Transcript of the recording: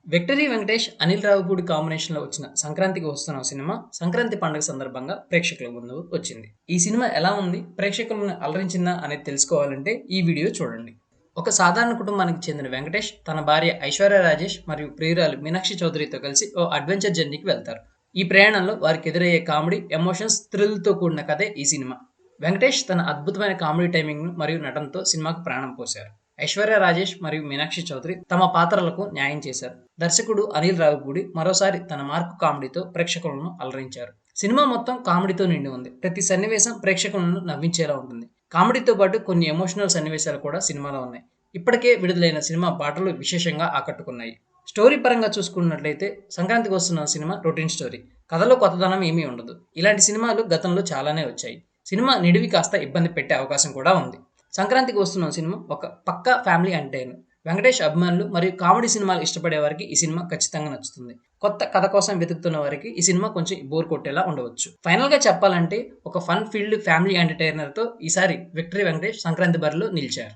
Victory Venkatesh, Anil Ravipudi కాంబినేషన్‌లో వచ్చిన 'సంక్రాంతికి వస్తున్నాం' సినిమా సంక్రాంతి పండుగ సందర్భంగా ప్రేక్షకుల ముందు వచ్చింది. ఈ సినిమా ఎలా ఉంది? ప్రేక్షకులను అలరించిందా అనేది తెలుసుకోవాలంటే ఈ వీడియో చూడండి. ఒక సాధారణ కుటుంబానికి చెందిన వెంకటేష్ తన భార్య ఐశ్వర్య రాజేష్ మరియు ప్రియురాలు మీనాక్షి చౌదరితో కలిసి ఓ అడ్వెంచర్ జర్నీకి వెళ్తారు. ఈ ప్రయాణంలో వారికి ఎదురయ్యే కామెడీ, ఎమోషన్స్, థ్రిల్‌తో కూడిన కథే ఈ సినిమా. వెంకటేష్ తన అద్భుతమైన కామెడీ టైమింగ్‌ను మరియు నటనతో సినిమాకు ప్రాణం పోశారు. ఐశ్వర్య రాజేష్ మరియు మీనాక్షి చౌదరి తమ పాత్రలకు న్యాయం చేశారు. దర్శకుడు అనిల్ రావిపూడి మరోసారి తన మార్కు కామెడీతో ప్రేక్షకులను అలరించారు. సినిమా మొత్తం కామెడీతో నిండి ఉంది. ప్రతి సన్నివేశం ప్రేక్షకులను నవ్వించేలా ఉంటుంది. కామెడీతో పాటు కొన్ని ఎమోషనల్ సన్నివేశాలు కూడా సినిమాలో ఉన్నాయి. ఇప్పటికే విడుదలైన సినిమా పాటలు విశేషంగా ఆకట్టుకున్నాయి. స్టోరీ పరంగా చూసుకున్నట్లయితే సంక్రాంతికి వస్తున్న సినిమా రొటీన్ స్టోరీ. కథలో కొత్తదనం ఏమీ ఉండదు. ఇలాంటి సినిమాలు గతంలో చాలానే వచ్చాయి. సినిమా నిడివి కాస్త ఇబ్బంది పెట్టే అవకాశం కూడా ఉంది. సంక్రాంతికి వస్తున్న సినిమా ఒక పక్కా ఫ్యామిలీ ఎంటర్‌టైనర్. వెంకటేష్ అభిమానులు మరియు కామెడీ సినిమాలు ఇష్టపడే వారికి ఈ సినిమా ఖచ్చితంగా నచ్చుతుంది. కొత్త కథ కోసం వెతుకుతున్న వారికి ఈ సినిమా కొంచెం బోర్ కొట్టేలా ఉండవచ్చు. ఫైనల్‌గా చెప్పాలంటే ఒక ఫన్ ఫీల్డ్ ఫ్యామిలీ ఎంటర్‌టైనర్‌తో ఈసారి విక్టరీ వెంకటేష్ సంక్రాంతి బరిలో నిలిచారు.